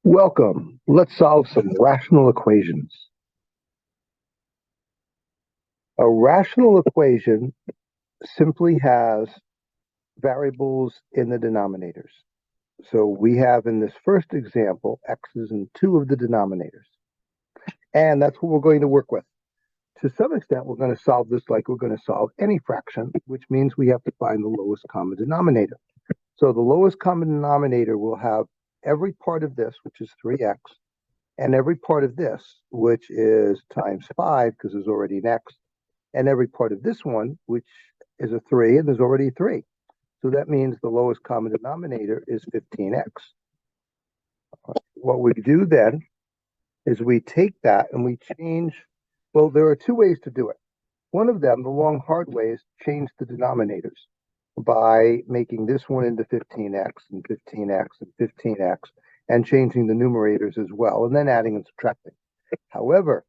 Welcome. Let's solve some rational equations. A rational equation simply has variables in the denominators. So we have in this first example, x's in two of the denominators. And that's what we're going to work with. To some extent, we're going to solve this like we're going to solve any fraction, which means we have to find the lowest common denominator. So the lowest common denominator will have every part of this, which is 3x, and every part of this, which is times 5, because there's already an x, and every part of this one, which is a 3, and there's already a 3. So that means the lowest common denominator is 15x. What we do then is we take that and we change, well, there are two ways to do it. One of them, the long, hard way, is change the denominators by making this one into 15x and 15x and 15x and changing the numerators as well, and then adding and subtracting. However,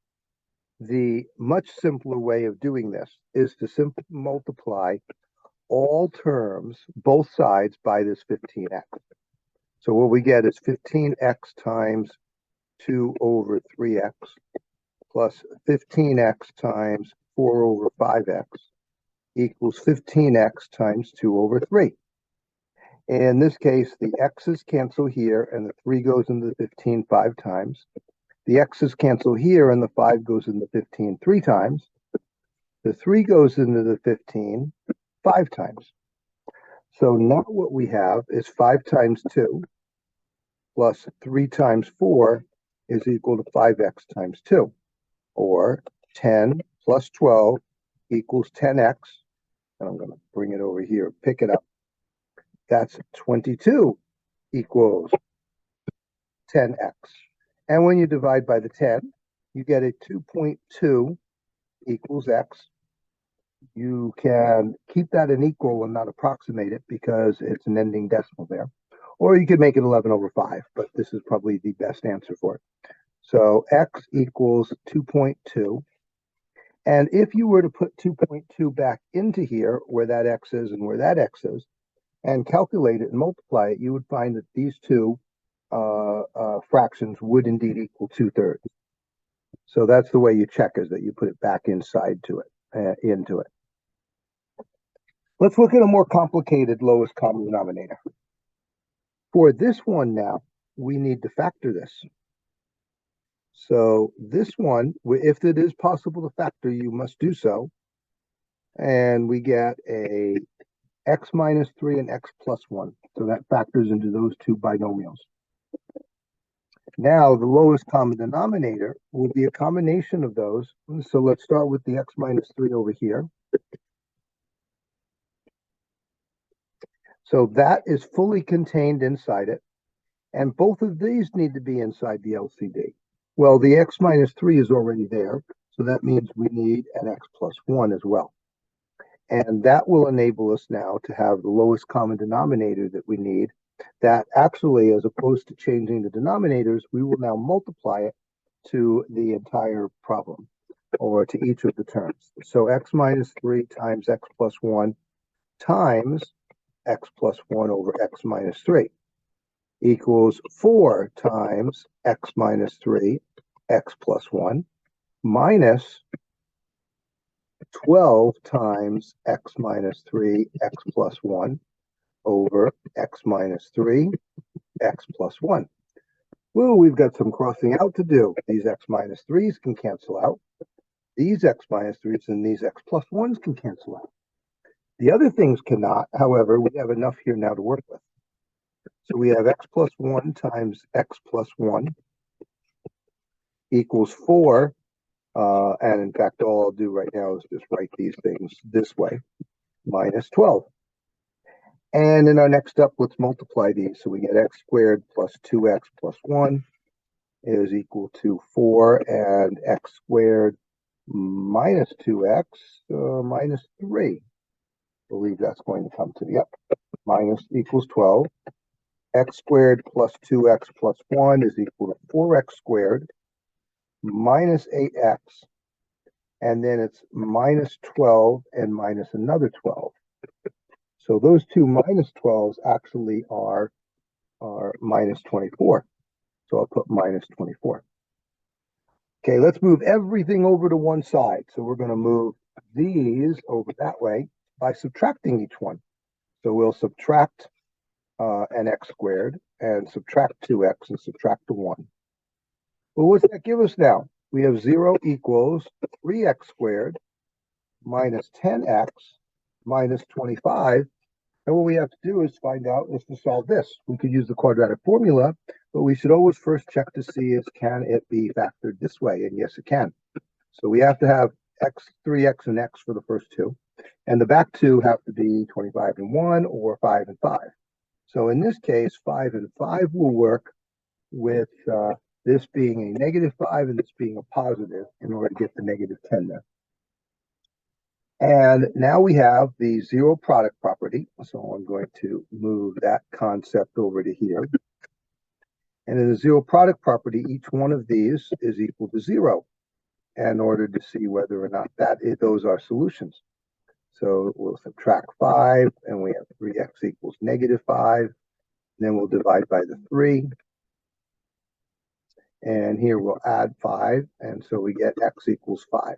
the much simpler way of doing this is to simply multiply all terms, both sides, by this 15x. So what we get is 15x times 2 over 3x plus 15x times 4 over 5x equals 15x times 2 over 3. In this case, the x's cancel here, and the 3 goes into the 15 5 times. The x's cancel here, and the 5 goes into the 15 3 times. The 3 goes into the 15 5 times. So now what we have is 5 times 2 plus 3 times 4 is equal to 5x times 2, or 10 plus 12 equals 10x. And I'm going to bring it over here, pick it up. That's 22 equals 10x. And when you divide by the 10, you get a 2.2 equals x. You can keep that an equal and not approximate it because it's an ending decimal there. Or you could make it 11 over 5, but this is probably the best answer for it. So x equals 2.2. And if you were to put 2.2 back into here, where that x is and where that x is, and calculate it and multiply it, you would find that these two fractions would indeed equal 2/3. So that's the way you check, is that you put it back inside to it, into it. Let's look at a more complicated lowest common denominator. For this one now, we need to factor this. So this one, if it is possible to factor, you must do so. And we get a x minus 3 and x plus 1. So that factors into those two binomials. Now, the lowest common denominator will be a combination of those. So let's start with the x minus 3 over here. So that is fully contained inside it. And both of these need to be inside the LCD. Well, the x minus 3 is already there. So that means we need an x plus 1 as well. And that will enable us now to have the lowest common denominator that we need. That actually, as opposed to changing the denominators, we will now multiply it to the entire problem, or to each of the terms. So x minus 3 times x plus 1 times x plus 1 over x minus 3 equals 4 times x minus 3, x plus 1, minus 12 times x minus 3, x plus 1 over x minus 3, x plus 1. Well, we've got some crossing out to do. These x minus 3's can cancel out. These x minus 3's and these x plus 1's can cancel out. The other things cannot. However, we have enough here now to work with. So we have x plus 1 times x plus 1 equals 4. And in fact, all I'll do right now is just write these things this way, minus 12. And in our next step, let's multiply these. So we get x squared plus 2x plus 1 is equal to 4, and x squared minus 2x minus 3. I believe that's going to come to the minus equals 12. X squared plus 2x plus 1 is equal to 4x squared minus 8x. And then it's minus 12 and minus another 12. So those two minus 12s actually are minus 24. So I'll put minus 24. Okay, let's move everything over to one side. So we're going to move these over that way by subtracting each one. So we'll subtract an x squared and subtract 2x and subtract the 1. Well, what's that give us now? We have 0 equals 3x squared minus 10x minus 25. And what we have to do is find out is to solve this. We could use the quadratic formula, but we should always first check to see is can it be factored this way? And yes, it can. So we have to have x, 3x, and x for the first two. And the back two have to be 25 and 1 or 5 and 5. So in this case, 5 and 5 will work with this being a negative 5 and this being a positive in order to get the negative 10 there. And now we have the zero product property. So I'm going to move that concept over to here. And in the zero product property, each one of these is equal to 0 in order to see whether or not those are solutions. So we'll subtract 5, and we have 3x equals negative 5. And then we'll divide by the 3. And here we'll add 5, and so we get x equals 5.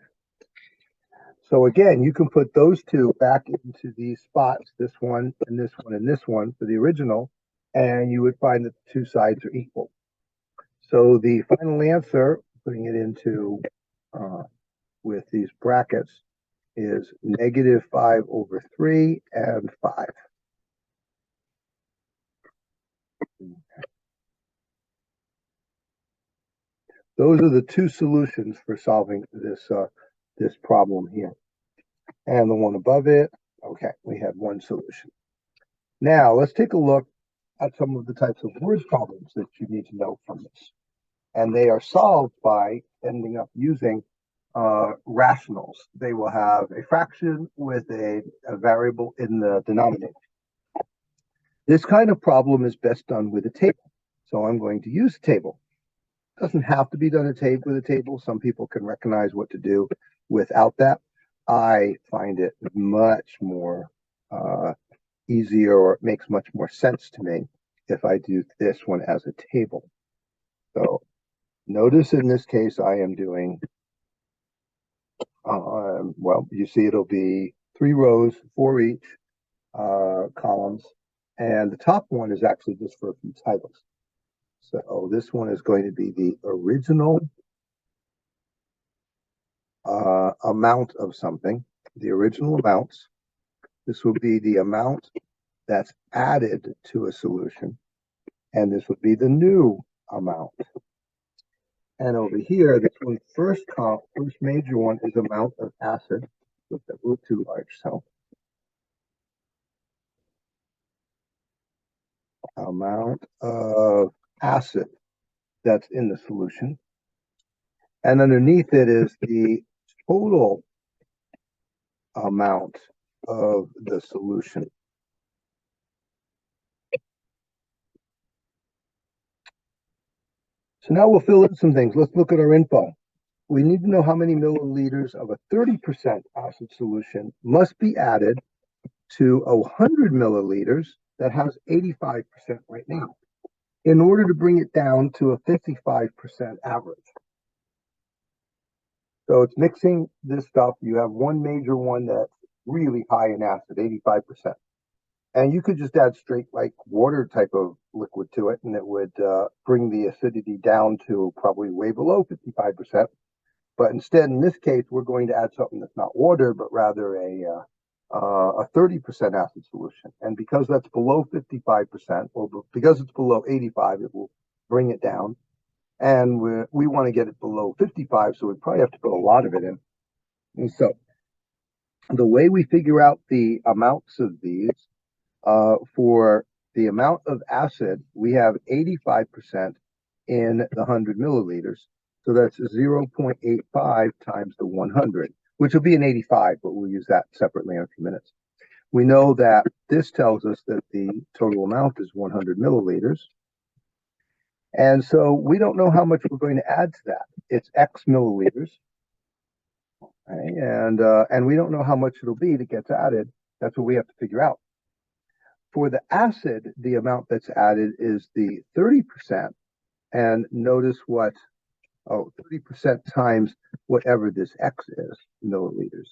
So again, you can put those two back into these spots, this one and this one and this one for the original, and you would find that the two sides are equal. So the final answer, putting it into with these brackets, is negative 5 over 3 and 5. Those are the two solutions for solving this problem here. And the one above it, okay, we have one solution. Now, let's take a look at some of the types of word problems that you need to know from this. And they are solved by ending up using rationals. They will have a fraction with a variable in the denominator. This kind of problem is best done with a table. So I'm going to use a table. It doesn't have to be done with a table. Some people can recognize what to do without that. I find it much more easier, or it makes much more sense to me if I do this one as a table. So notice in this case, I am doing, well, you see it'll be 3 rows, 4 each columns. And the top one is actually just for a few titles. So this one is going to be the original amount of something, the original amounts. This will be the amount that's added to a solution. And this would be the new amount. And over here, this one first major one is amount of acid with the root too large. So amount of acid that's in the solution. And underneath it is the total amount of the solution. So now we'll fill in some things. Let's look at our info. We need to know how many milliliters of a 30% acid solution must be added to 100 milliliters that has 85% right now in order to bring it down to a 55% average. So it's mixing this stuff. You have one major one that's really high in acid, 85%. And you could just add straight like water type of liquid to it, and it would bring the acidity down to probably way below 55%. But instead, in this case, we're going to add something that's not water, but rather a 30% acid solution. And because that's below 55%, or because it's below 85, it will bring it down. And we want to get it below 55, so we probably have to put a lot of it in. And so the way we figure out the amounts of these, for the amount of acid, we have 85% in the 100 milliliters. So that's 0.85 times the 100, which will be an 85, but we'll use that separately in a few minutes. We know that this tells us that the total amount is 100 milliliters. And so we don't know how much we're going to add to that. It's X milliliters. Okay? And we don't know how much it'll be that gets added. That's what we have to figure out. For the acid, the amount that's added is the 30%. And notice what, 30% times whatever this X is, milliliters.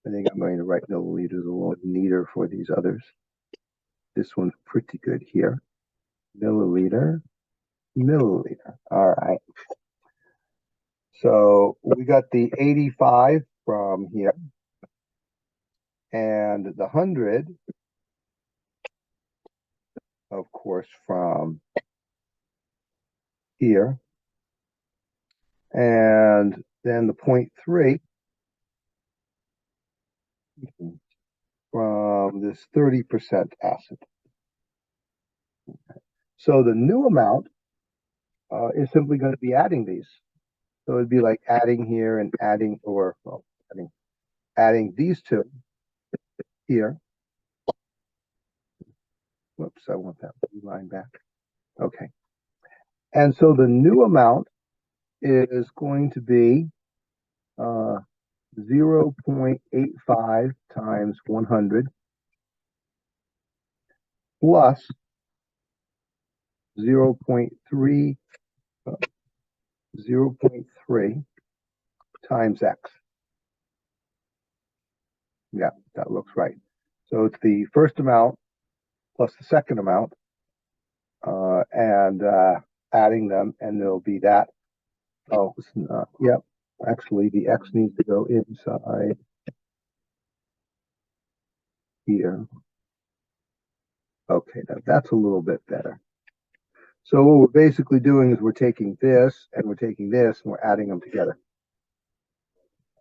I think I'm going to write milliliters a little neater for these others. This one's pretty good here. Milliliter, milliliter. All right. So we got the 85 from here. And the 100, of course, from here. And then the 0.3 from this 30% acid. So the new amount is simply going to be adding these. So it'd be like adding here and adding, or well, adding these two here. Whoops, I want that line back. Okay. And so the new amount is going to be 0.85 times 100 plus 0.3 times X. Yeah, that looks right. So it's the first amount plus the second amount, and adding them, and there'll be that. Oh, it's not. Yep. Actually, the X needs to go inside here. Okay, now that's a little bit better. So what we're basically doing is we're taking this and we're taking this and we're adding them together.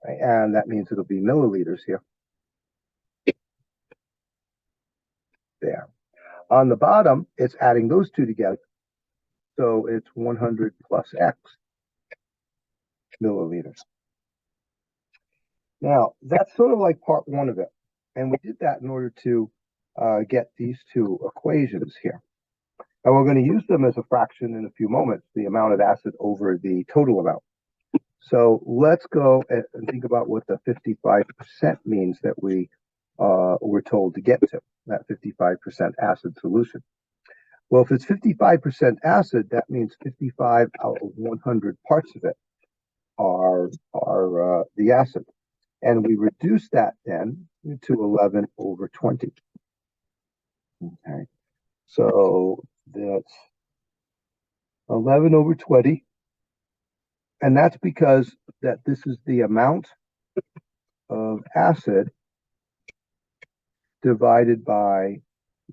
Right? And that means it'll be milliliters here. There. On the bottom, it's adding those two together. So it's 100 plus X milliliters. Now, that's sort of like part one of it. And we did that in order to get these two equations here. And we're going to use them as a fraction in a few moments, the amount of acid over the total amount. So let's go and think about what the 55% means that we were told to get to, that 55% acid solution. Well, if it's 55% acid, that means 55 out of 100 parts of it are the acid. And we reduce that then to 11 over 20. Okay, so that's 11 over 20. And that's because that this is the amount of acid divided by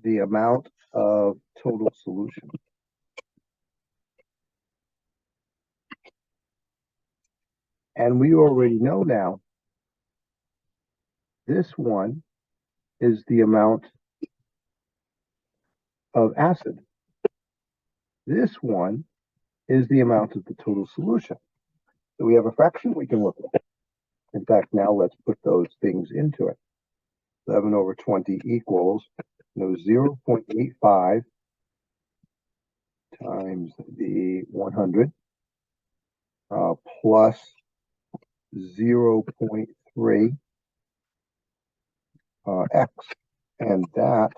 the amount of total solution. And we already know now this one is the amount of acid. This one is the amount of the total solution. So we have a fraction we can work with. In fact, now let's put those things into it. 11 over 20 equals 0.85 times the 100 plus 0.3 X, and that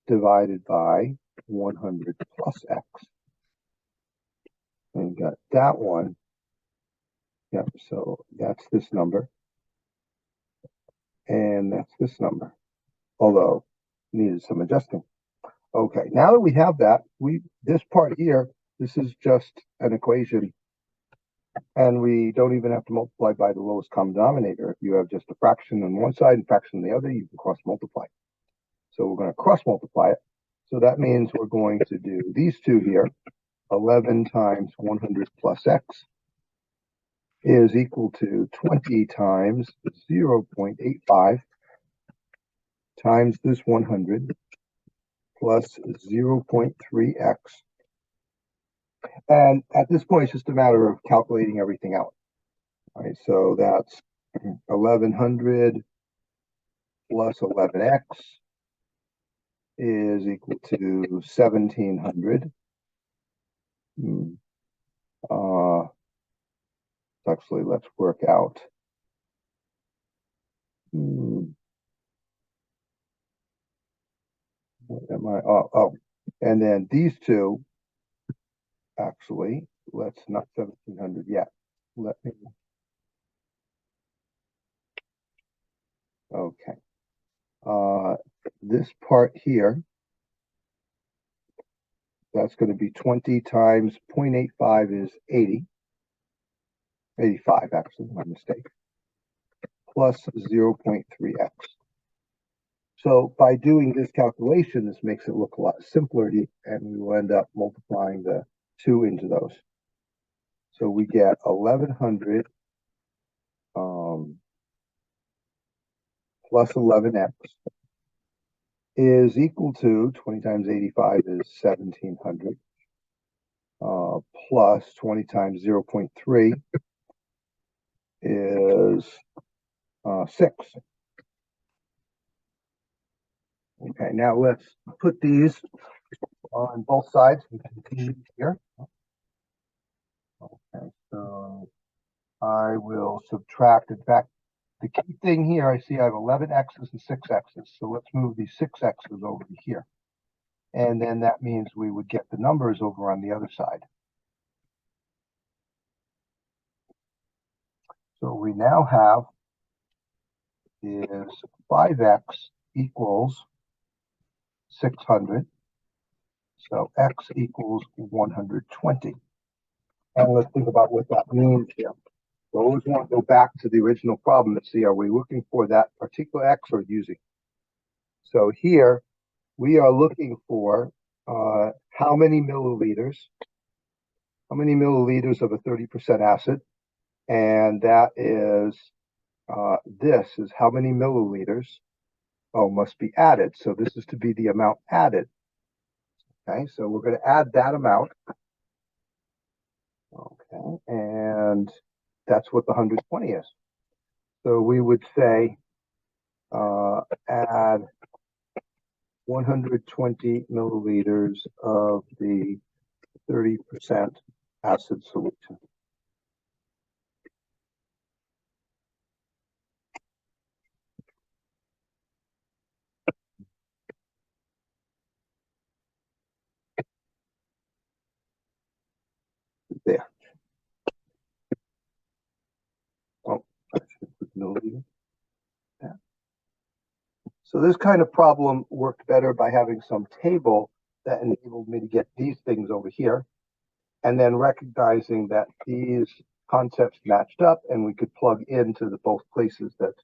divided by 100 plus X. And got that one. Yep, so that's this number. And that's this number. Although needed some adjusting. Okay, now that we have that, this part here, this is just an equation. And we don't even have to multiply by the lowest common denominator. If you have just a fraction on one side and fraction on the other, you can cross multiply. So we're going to cross multiply it. So that means we're going to do these two here. 11 times 100 plus X is equal to 20 times 0.85 times this 100 plus 0.3X. And at this point, it's just a matter of calculating everything out. All right, so that's 1100 plus 11X is equal to 1700. Actually, let's work out. What am I? Oh, and then these two actually, let's not 1700 yet. Let me, okay. This part here, that's going to be 20 times 0.85 is 80. 85, actually, my mistake. Plus 0.3x. So by doing this calculation, this makes it look a lot simpler, and we will end up multiplying the 2 into those. So we get 1100 plus 11x is equal to 20 times 85 is 1700 plus 20 times 0.3 is 6. Okay, now let's put these on both sides and continue here. Okay, so I will subtract. In fact, the key thing here, I see I have 11 x's and 6 x's. So let's move these 6 x's over to here. And then that means we would get the numbers over on the other side. So we now have is 5x equals 600. So x equals 120. And let's think about what that means here. We always want to go back to the original problem and see, are we looking for that particular x or using? So here we are looking for how many milliliters of a 30% acid, and that is this is how many milliliters must be added. So this is to be the amount added. Okay, so we're going to add that amount. Okay, and that's what the 120 is. So we would say add 120 milliliters of the 30% acid solution. There. Oh, I should put milliliter. Yeah. So this kind of problem worked better by having some table that enabled me to get these things over here, and then recognizing that these concepts matched up and we could plug into the both places that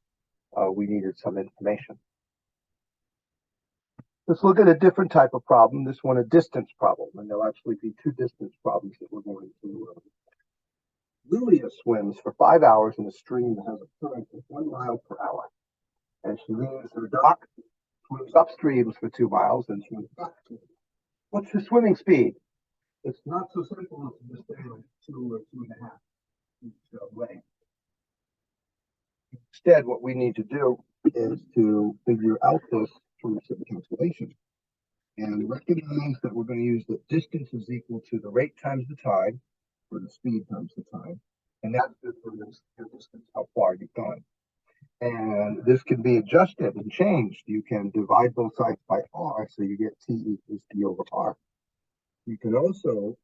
we needed some information. Let's look at a different type of problem, this one a distance problem, and there'll actually be 2 distance problems that we're going to Lilia swims for 5 hours in a stream that has a current of 1 mile per hour. And she leaves her dock, swims upstreams for 2 miles, and swims back. What's her swimming speed? It's not so simple as to just say like 2 or 2.5 each way. Instead, what we need to do is to figure out this through some calculation. And recognize that we're going to use the distance is equal to the rate times the time, or the speed times the time. And that's good for this distance, how far you've gone. And this can be adjusted and changed. You can divide both sides by r, so you get t equals d over r. You can also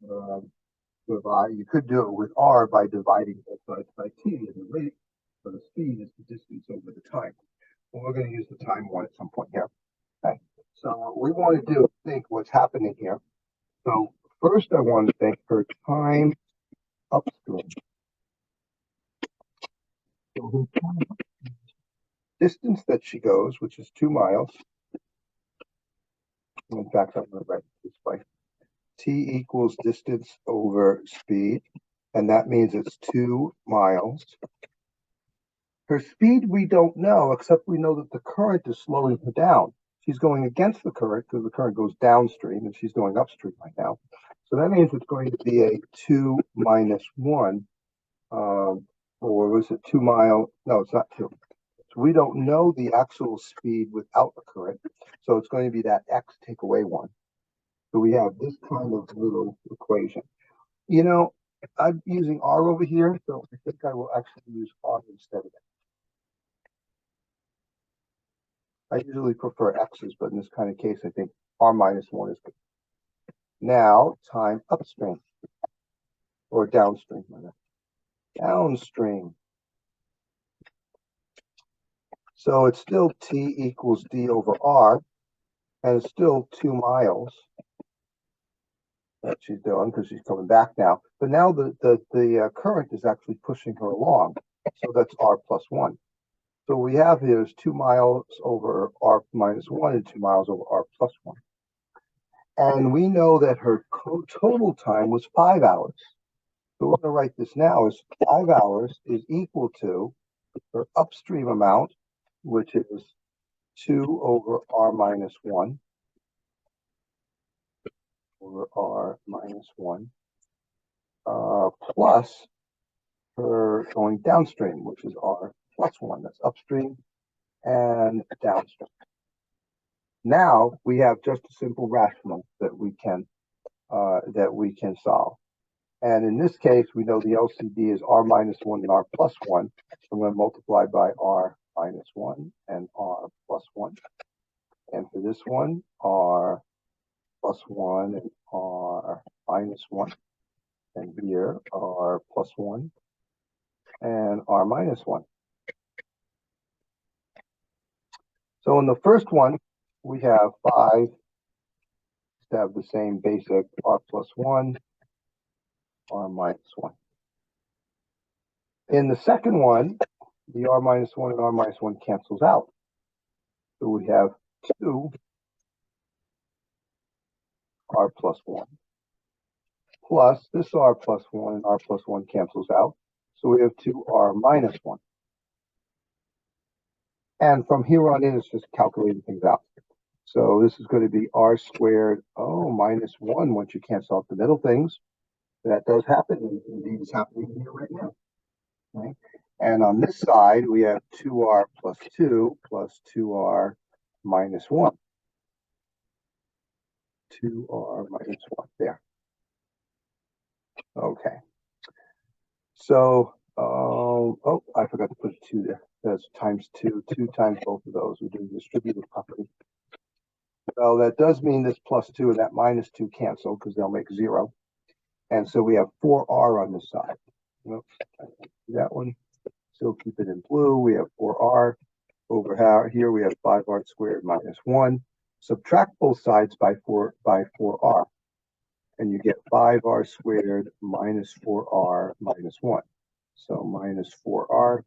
you could do it with r by dividing both sides by t, and the rate for the speed is the distance over the time. Well, we're going to use the time one at some point here. Okay. So what we want to do is think what's happening here. So first I want to think her time upstream. So her time distance that she goes, which is 2 miles. In fact, I'm going to write it this way. T equals distance over speed, and that means it's 2 miles. Her speed we don't know, except we know that the current is slowing her down. She's going against the current because the current goes downstream, and she's going upstream right now. So that means it's going to be a 2 minus 1, or was it 2 mile? No, it's not 2. So we don't know the actual speed without the current. So it's going to be that x take away 1. So we have this kind of little equation. You know, I'm using r over here, so I think I will actually use r instead of it. I usually prefer x's, but in this kind of case, I think r minus 1 is good. Now, time upstream. or downstream. Downstream. So it's still T equals D over R, and it's still 2 miles that she's doing because she's coming back now. But now the current is actually pushing her along. So that's R plus 1. So what we have here is 2 miles over R minus 1 and 2 miles over R plus 1. And we know that her total time was 5 hours. So we're going to write this now as 5 hours is equal to her upstream amount, which is 2 over R minus 1 over R minus 1, plus her going downstream, which is R plus 1. That's upstream and downstream. Now we have just a simple rational that we can solve. And in this case, we know the LCD is R minus 1 and R plus 1. So I'm going to multiply by R minus 1 and R plus 1. And for this one, R plus 1 and R minus 1. And here, R plus 1 and R minus 1. So in the first one, we have 5 to have the same basic R plus 1, R minus 1. In the second one, the R minus 1 and R minus 1 cancels out. So we have 2 R plus 1 plus this R plus 1 and R plus 1 cancels out. So we have 2R minus 1. And from here on in, it's just calculating things out. So this is going to be R squared, minus 1 once you cancel out the middle things. That does happen, and indeed it's happening here right now. Okay? And on this side, we have 2R plus 2 plus 2R minus 1. 2R minus 1 there. Okay. So, I forgot to put 2 there. That's times 2. 2 times both of those. We're doing distributive property. Well, that does mean this plus 2 and that minus 2 cancel because they'll make 0. And so we have 4R on this side. Oops, that one. Still keep it in blue. We have 4R. Over here we have 5R squared minus 1. Subtract both sides by 4R. And you get 5R squared minus 4R minus 1. So minus 4R.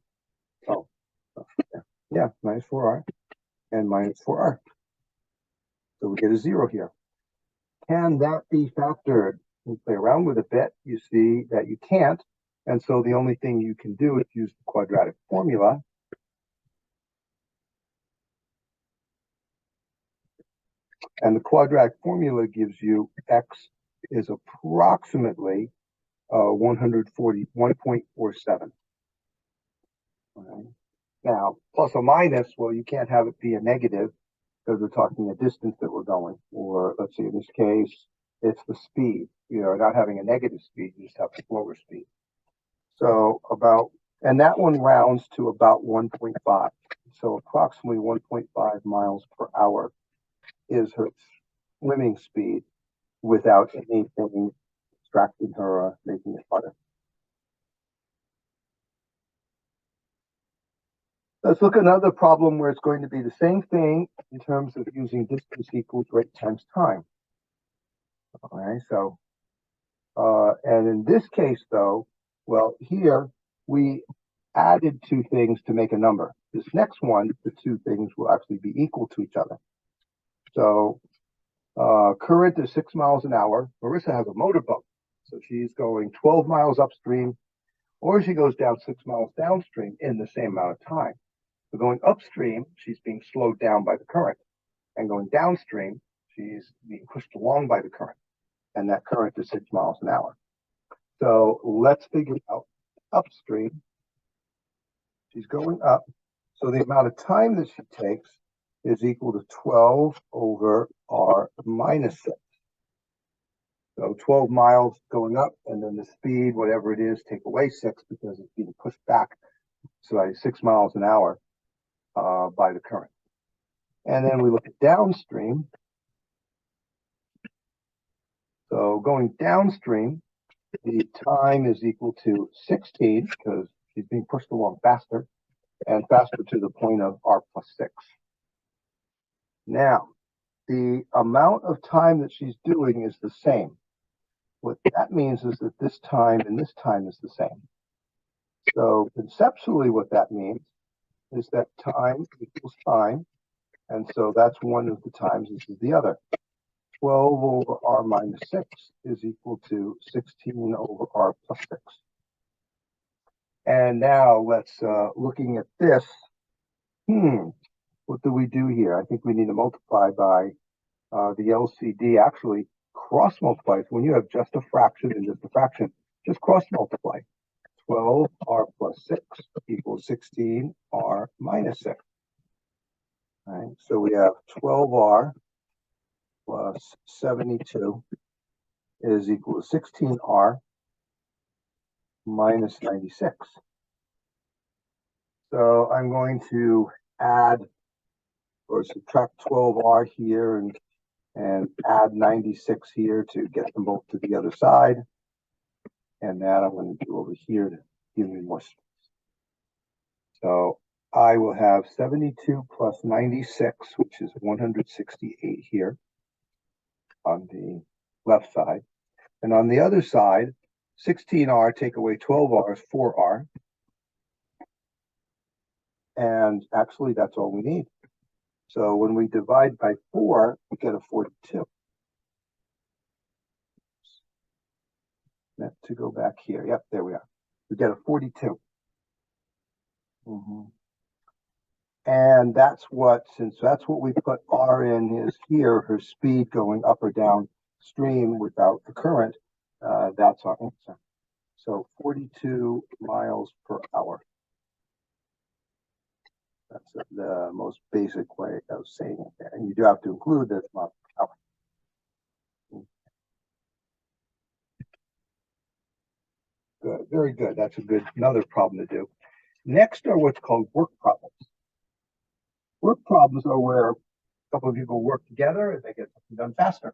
Minus 4R and minus 4R. So we get a 0 here. Can that be factored? We play around with it a bit. You see that you can't. And so the only thing you can do is use the quadratic formula. And the quadratic formula gives you x is approximately 141.47. Right. Now, plus or minus, well, you can't have it be a negative because we're talking a distance that we're going. Or let's see, in this case, it's the speed. You're not having a negative speed, you just have a slower speed. So and that one rounds to about 1.5. So approximately 1.5 miles per hour is her swimming speed without anything distracting her or making it harder. Let's look at another problem where it's going to be the same thing in terms of using distance equals rate times time. All right, so, and in this case though, well, here we added 2 things to make a number. This next one, the 2 things will actually be equal to each other. So current is 6 miles an hour. Marissa has a motorboat. So she's going 12 miles upstream, or she goes down 6 miles downstream in the same amount of time. So going upstream, she's being slowed down by the current. And going downstream, she's being pushed along by the current. And that current is 6 miles an hour. So let's figure out upstream. She's going up. So the amount of time that she takes is equal to 12 over R minus 6. So 12 miles going up, and then the speed, whatever it is, take away 6 because it's being pushed back. So 6 miles an hour by the current. And then we look at downstream. So going downstream, the time is equal to 16 because she's being pushed along faster and faster to the point of r plus 6. Now, the amount of time that she's doing is the same. What that means is that this time and this time is the same. So conceptually, what that means is that time equals time. And so that's one of the times, this is the other. 12 over r minus 6 is equal to 16 over r plus 6. And now let's, looking at this, what do we do here? I think we need to multiply by the LCD. Actually, cross multiplies. When you have just a fraction and just a fraction, just cross multiply. 12r plus 6 equals 16r minus 6. All right, so we have 12r plus 72 is equal to 16r minus 96. So I'm going to add or subtract 12r here and add 96 here to get them both to the other side. And that I'm going to do over here to give me more space. So I will have 72 plus 96, which is 168 here on the left side. And on the other side, 16r, take away 12r is 4r. And actually, that's all we need. So when we divide by 4, we get a 42. To go back here. Yep, there we are. We get a 42. And that's what, since that's what we put R in is here, her speed going up or down stream without the current, that's our answer. So 42 miles per hour. That's the most basic way of saying it there. And you do have to include this miles per hour. Good, very good. That's another problem to do. Next are what's called work problems. Work problems are where a couple of people work together and they get something done faster.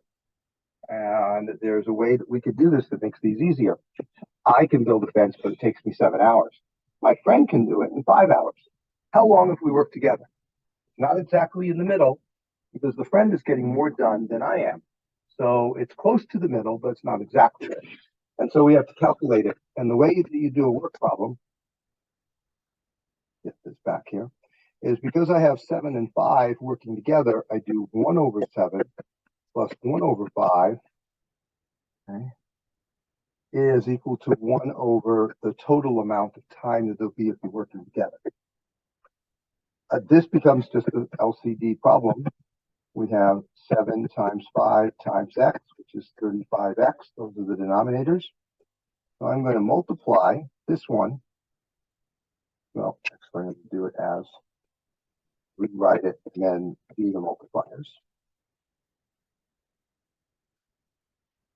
And there's a way that we could do this that makes these easier. I can build a fence, but it takes me 7 hours. My friend can do it in 5 hours. How long if we work together? Not exactly in the middle, because the friend is getting more done than I am. So it's close to the middle, but it's not exactly it. And so we have to calculate it. And the way that you do a work problem, get this back here, is because I have 7 and 5 working together, I do 1 over 7 plus 1 over 5, okay, is equal to 1 over the total amount of time that they'll be if we're working together. This becomes just an LCD problem. We have 7 times 5 times x, which is 35x. Those are the denominators. So I'm going to multiply this one. Well, actually, I'm going to do it as rewrite it and then do the multipliers.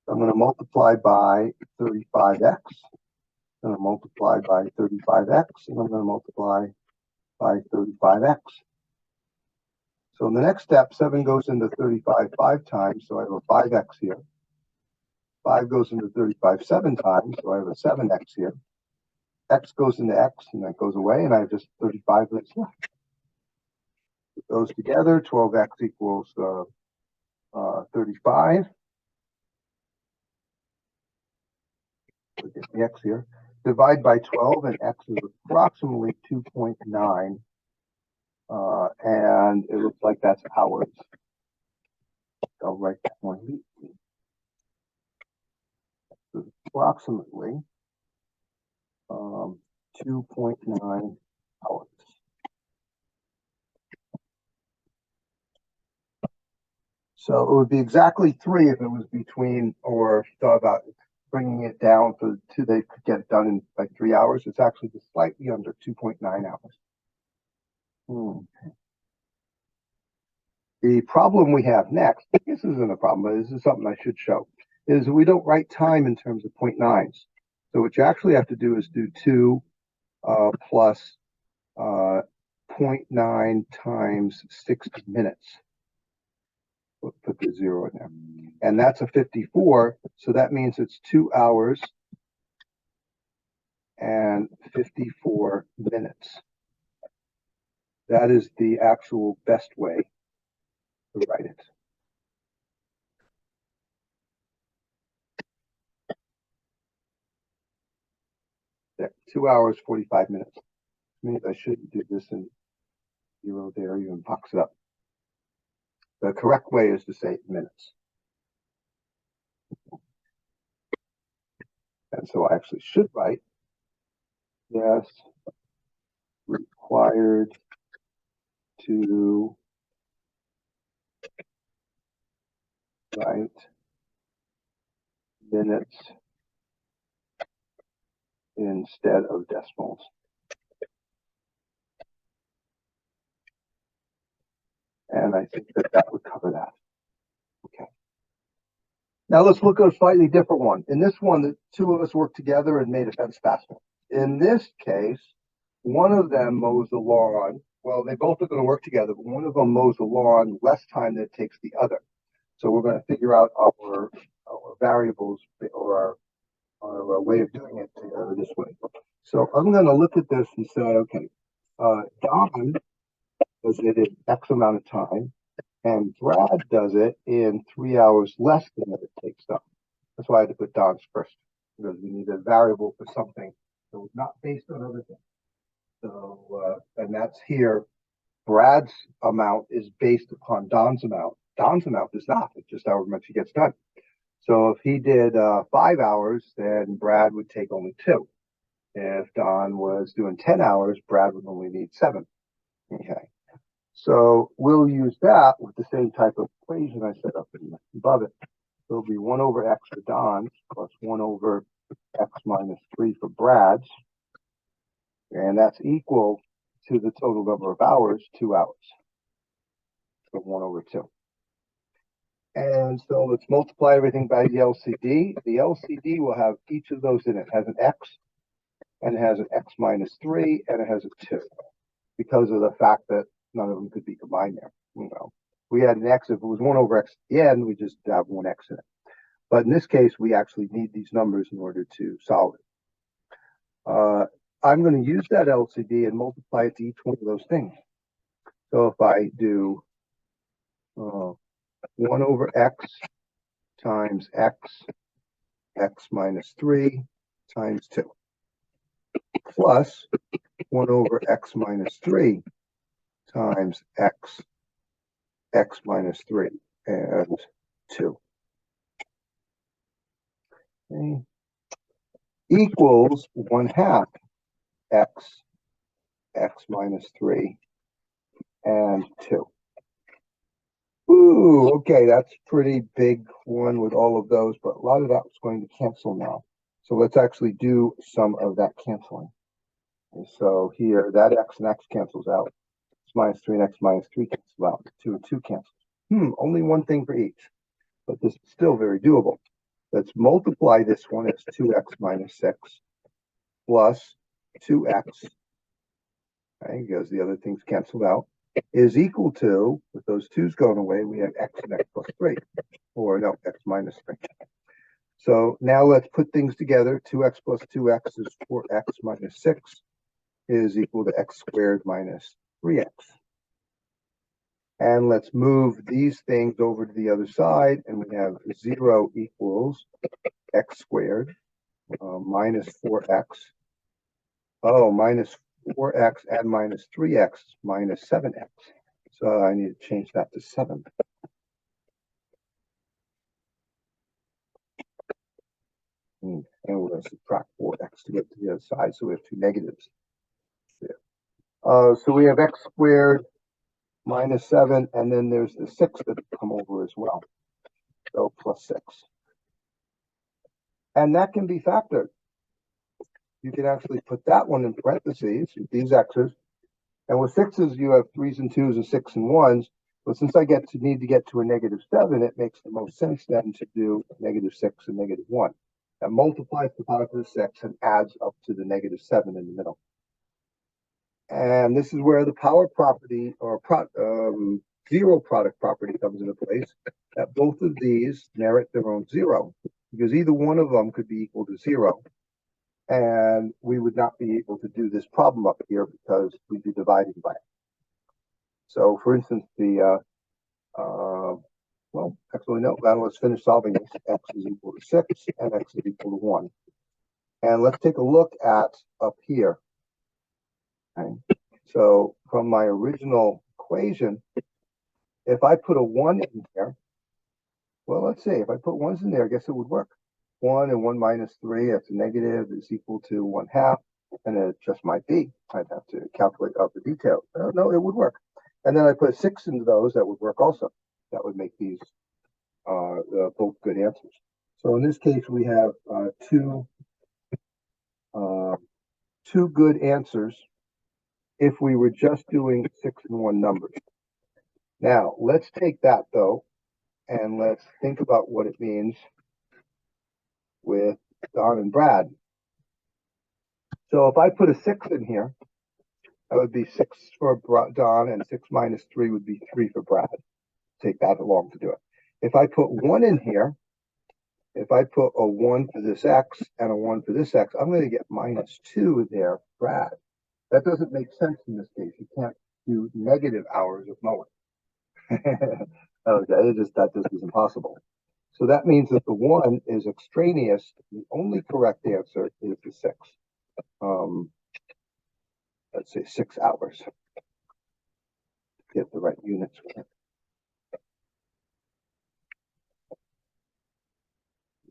I'm going to multiply by 35x. I'm going to multiply by 35x, and I'm going to multiply by 35x. So in the next step, 7 goes into 35 5 times, so I have a 5x here. 5 goes into 35 7 times, so I have a 7x here. X goes into x, and that goes away, and I have just 35 that's left. It goes together, 12x equals 35. Look at the x here. Divide by 12, and x is approximately 2.9. And it looks like that's hours. I'll write that one. Approximately 2.9 hours. So it would be exactly 3 if it was between, or if you thought about bringing it down for 2, they could get it done in like 3 hours. It's actually just slightly under 2.9 hours. The problem we have next, this isn't a problem, but this is something I should show, is we don't write time in terms of 0.9s. So what you actually have to do is do 2 plus 0.9 times 60 minutes. We'll put the 0 in there. And that's a 54, so that means it's 2 hours and 54 minutes. That is the actual best way to write it. There, 2 hours, 45 minutes. Means I shouldn't do this in zero there, even box it up. The correct way is to say minutes. And so I actually should write, yes, required to write minutes instead of decimals. And I think that that would cover that. Okay. Now let's look at a slightly different one. In this one, the two of us worked together and made a fence faster. In this case, one of them mows the lawn. Well, they both are going to work together, but one of them mows the lawn less time than it takes the other. So we're going to figure out our variables or our way of doing it this way. So I'm going to look at this and say, okay, Don does it in X amount of time, and Brad does it in 3 hours less than what it takes Don. That's why I had to put Don's first, because we need a variable for something that was not based on other things. So, and that's here. Brad's amount is based upon Don's amount. Don's amount is not. It's just however much he gets done. So if he did 5 hours, then Brad would take only 2. If Don was doing 10 hours, Brad would only need 7. Okay. So we'll use that with the same type of equation I set up above it. So it'll be 1 over x for Don's plus 1 over x minus 3 for Brad's. And that's equal to the total number of hours, 2 hours. So 1 over 2. And so let's multiply everything by the LCD. The LCD will have each of those in it. It has an x, and it has an x minus 3, and it has a 2, because of the fact that none of them could be combined there. You know, we had an x. If it was 1 over x at the end, we just have 1 x in it. But in this case, we actually need these numbers in order to solve it. I'm going to use that LCD and multiply it to each one of those things. So if I do 1 over x times x minus 3 times 2 plus 1 over x minus 3 times x minus 3 and 2. Okay. Equals 1/2 x minus 3 and 2. Ooh, okay, that's a pretty big one with all of those, but a lot of that was going to cancel now. So let's actually do some of that canceling. And so here, that x and x cancels out. X minus 3 and x minus 3 cancel out. 2 and 2 cancels. Only one thing for each, but this is still very doable. Let's multiply this one as 2x minus 6 plus 2x, okay, because the other things canceled out, is equal to, with those 2's going away, we have x and x plus 3, or no, x minus 3. So now let's put things together. 2x plus 2x is 4x minus 6 is equal to x squared minus 3x. And let's move these things over to the other side, and we have 0 equals x squared minus 4x. Oh, minus 4x and minus 3x minus 7x. So I need to change that to 7. And we're going to subtract 4x to get to the other side, so we have 2 negatives there. So we have x squared minus 7, and then there's the 6 that come over as well. So plus 6. And that can be factored. You can actually put that one in parentheses with these x's. And with 6's, you have 3's and 2's and 6 and 1's. But since I need to get to a -7, it makes the most sense then to do -6 and -1. That multiplies the product of the 6 and adds up to the -7 in the middle. And this is where the power property or zero product property comes into place, that both of these merit their own 0, because either one of them could be equal to 0. and we would not be able to do this problem up here because we'd be dividing by it. So for instance, well, actually, no, now let's finish solving this. X is equal to 6 and X is equal to 1. And let's take a look at up here. Okay. So from my original equation, if I put a 1 in there, well, let's see, if I put 1s in there, I guess it would work. 1 and 1 minus 3, that's a negative, is equal to 1/2. And it just might be. I'd have to calculate out the details. No, it would work. And then I put a 6 into those, that would work also. That would make these both good answers. So in this case, we have two good answers if we were just doing 6 and 1 numbers. Now, let's take that, though, and let's think about what it means with Don and Brad. So if I put a 6 in here, that would be 6 for Don, and 6 minus 3 would be 3 for Brad. Take that along to do it. If I put 1 in here, if I put a 1 for this X and a 1 for this X, I'm going to get -2 there, Brad. That doesn't make sense in this case. You can't do negative hours of mowing. Okay, that just is impossible. So that means that the 1 is extraneous. The only correct answer is the 6. Let's say 6 hours. Get the right units with it.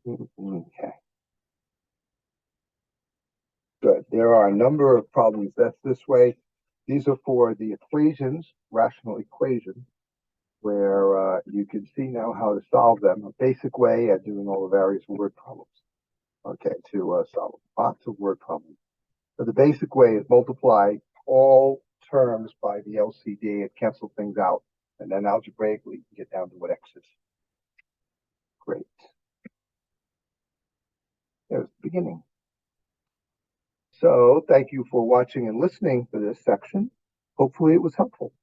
Okay. Good. There are a number of problems that's this way. These are for the equations, rational equations, where you can see now how to solve them. A basic way at doing all the various word problems. Okay, to solve lots of word problems. So the basic way is multiply all terms by the LCD and cancel things out. And then algebraically, you can get down to what X is. Great. There's the beginning. So thank you for watching and listening to this section. Hopefully it was helpful.